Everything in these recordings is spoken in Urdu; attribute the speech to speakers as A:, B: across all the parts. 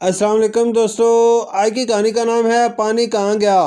A: السلام علیکم دوستو، آج کی کہانی کا نام ہے پانی کہاں گیا۔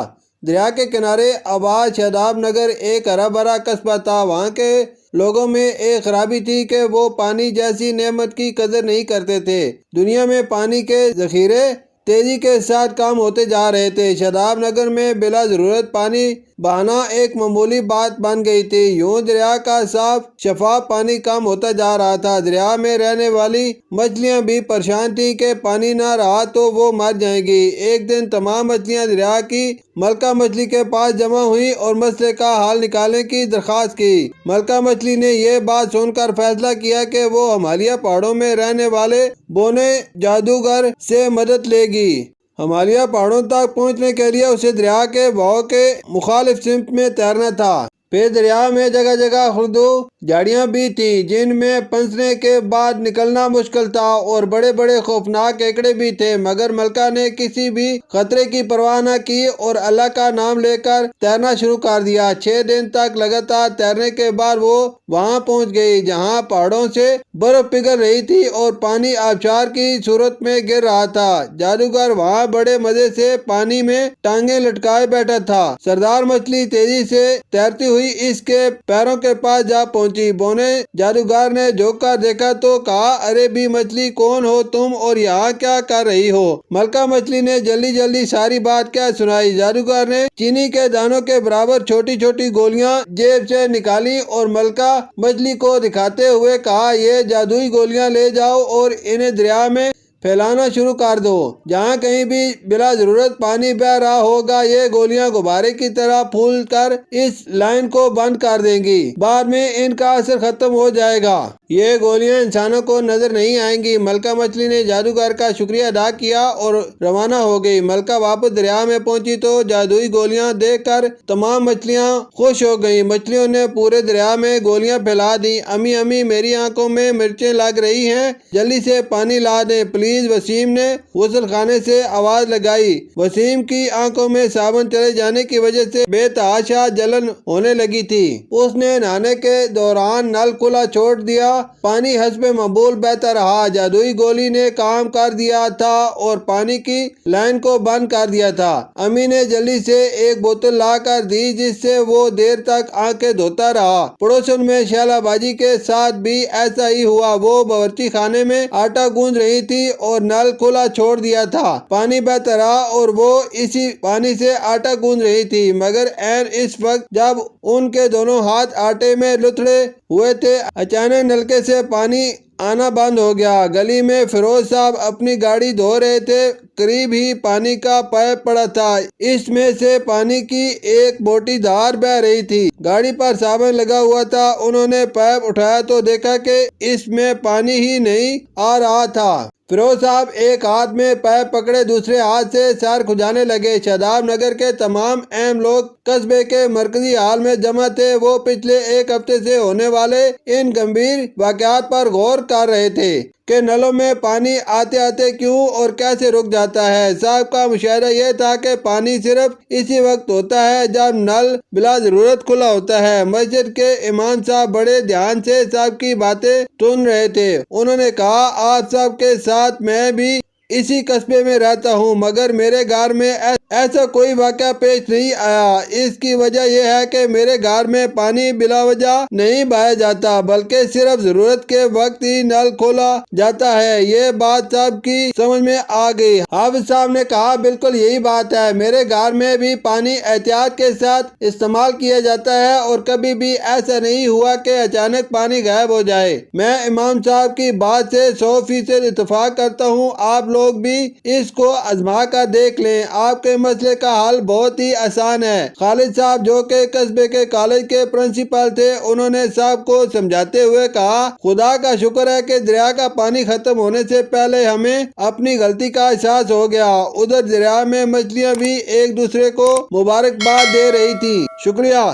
A: دریا کے کنارے آباد شاداب نگر ایک ہرا بھرا قصبہ تھا۔ وہاں کے لوگوں میں ایک خرابی تھی کہ وہ پانی جیسی نعمت کی قدر نہیں کرتے تھے۔ دنیا میں پانی کے ذخیرے تیزی کے ساتھ کم ہوتے جا رہے تھے۔ شاداب نگر میں بلا ضرورت پانی بہانا ایک معمولی بات بن گئی تھی۔ یوں دریا کا صاف شفاف پانی کم ہوتا جا رہا تھا۔ دریا میں رہنے والی مچھلیاں بھی پریشان تھیں کہ پانی نہ رہا تو وہ مر جائیں گی۔ ایک دن تمام مچھلیاں دریا کی ملکہ مچھلی کے پاس جمع ہوئیں اور مسئلے کا حل نکالنے کی درخواست کی۔ ملکہ مچھلی نے یہ بات سن کر فیصلہ کیا کہ وہ ہمالیہ پہاڑوں میں رہنے والے بونے جادوگر سے مدد لے گی۔ ہمالیہ پہاڑوں تک پہنچنے کے لیے اسے دریا کے بہاؤ کے مخالف سمت میں تیرنا تھا۔ پھر دریا میں جگہ جگہ خردو جھاڑیاں بھی تھیں جن میں پھنسنے کے بعد نکلنا مشکل تھا، اور بڑے بڑے خوفناک کیکڑے بھی تھے۔ مگر ملکہ نے کسی بھی خطرے کی پرواہ نہ کی اور اللہ کا نام لے کر تیرنا شروع کر دیا۔ 6 دن تک لگاتار تیرنے کے بعد وہ وہاں پہنچ گئی جہاں پہاڑوں سے برف پگھل رہی تھی اور پانی آبشار کی صورت میں گر رہا تھا۔ جادوگر وہاں بڑے مزے سے پانی میں ٹانگیں لٹکائے بیٹھا تھا۔ سردار مچھلی تیزی سے تیرتی ہوئی اس کے پیروں کے پاس جا پہنچی۔ بونے جادوگر نے جھک کر دیکھا تو کہا، ارے بھی مچھلی، کون ہو تم اور یہاں کیا کر رہی ہو؟ ملکہ مچھلی نے جلدی جلدی ساری بات کیا سنائی۔ جادوگر نے چینی کے دانوں کے برابر چھوٹی چھوٹی گولیاں جیب سے نکالی اور ملکہ مچھلی کو دکھاتے ہوئے کہا، یہ جادوئی گولیاں لے جاؤ اور انہیں دریا میں پھیلانا شروع کر دو۔ جہاں کہیں بھی بلا ضرورت پانی بہہ رہا ہوگا یہ گولیاں غبارے کی طرح پھول کر اس لائن کو بند کر دیں گی۔ بعد میں ان کا اثر ختم ہو جائے گا۔ یہ گولیاں انسانوں کو نظر نہیں آئیں گی۔ ملکہ مچھلی نے جادوگر کا شکریہ ادا کیا اور روانہ ہو گئی۔ ملکہ واپس دریا میں پہنچی تو جادوئی گولیاں دیکھ کر تمام مچھلیاں خوش ہو گئیں۔ مچھلیوں نے پورے دریا میں گولیاں پھیلا دیں۔ امی امی، میری آنکھوں میں مرچیں لگ رہی ہیں، جلدی سے پانی لا دیں پلیز۔ وسیم نے غسل خانے سے آواز لگائی۔ وسیم کی آنکھوں میں صابن چلے جانے کی وجہ سے بے تحاشا جلن ہونے لگی تھی۔ اس نے نہانے کے دوران نل کھلا چھوڑ دیا۔ پانی حسب معمول بہتا رہا۔ جادوئی گولی نے کام کر دیا تھا اور پانی کی لائن کو بند کر دیا تھا۔ امی نے جلدی سے ایک بوتل لا کر دی جس سے وہ دیر تک آنکھیں دھوتا رہا۔ پڑوسن میں شیلا باجی کے ساتھ بھی ایسا ہی ہوا۔ وہ باورچی خانے میں آٹا گوندھ رہی تھی اور نل کھلا چھوڑ دیا تھا۔ پانی بہتا رہا اور وہ اسی پانی سے آٹا گوندھ رہی تھی، مگر عین اس وقت جب ان کے دونوں ہاتھ آٹے میں لتڑے ہوئے تھے اچانک نلکے سے پانی آنا بند ہو گیا۔ گلی میں فیروز صاحب اپنی گاڑی دھو رہے تھے۔ قریب ہی پانی کا پائپ پڑا تھا، اس میں سے پانی کی ایک موٹی دھار بہہ رہی تھی۔ گاڑی پر صابن لگا ہوا تھا۔ انہوں نے پائپ اٹھایا تو دیکھا کہ اس میں پانی ہی نہیں آ رہا تھا۔ فیروز صاحب ایک ہاتھ میں پائپ پکڑے دوسرے ہاتھ سے سر کھجانے لگے۔ شاداب نگر کے تمام اہم لوگ قصبے کے مرکزی ہال میں جمع تھے۔ وہ پچھلے ایک ہفتے سے ہونے والے ان گمبھیر واقعات پر غور کر رہے تھے کہ نلوں میں پانی آتے آتے کیوں اور کیسے رک جاتا ہے۔ صاحب کا مشاہدہ یہ تھا کہ پانی صرف اسی وقت ہوتا ہے جب نل بلا ضرورت کھلا ہوتا ہے۔ مسجد کے امام صاحب بڑے دھیان سے صاحب کی باتیں سن رہے تھے۔ انہوں نے کہا، آپ صاحب کے ساتھ میں بھی اسی قصبے میں رہتا ہوں، مگر میرے گھر میں ایسا کوئی واقعہ پیش نہیں آیا۔ اس کی وجہ یہ ہے کہ میرے گھر میں پانی بلا وجہ نہیں بہایا جاتا، بلکہ صرف ضرورت کے وقت ہی نل کھولا جاتا ہے۔ یہ بات صاحب کی سمجھ میں آ گئی۔ حافظ صاحب نے کہا، بالکل یہی بات ہے، میرے گھر میں بھی پانی احتیاط کے ساتھ استعمال کیا جاتا ہے اور کبھی بھی ایسا نہیں ہوا کہ اچانک پانی غائب ہو جائے۔ میں امام صاحب کی بات سے 100% اتفاق کرتا ہوں۔ آپ لوگ بھی اس کو آزما کر دیکھ لیں، آپ کے مسئلے کا حل بہت ہی آسان ہے۔ خالد صاحب جو کہ قصبے کے کالج کے پرنسپل تھے، انہوں نے صاحب کو سمجھاتے ہوئے کہا، خدا کا شکر ہے کہ دریا کا پانی ختم ہونے سے پہلے ہمیں اپنی غلطی کا احساس ہو گیا۔ ادھر دریا میں مچھلیاں بھی ایک دوسرے کو مبارکباد دے رہی تھیں۔ شکریہ۔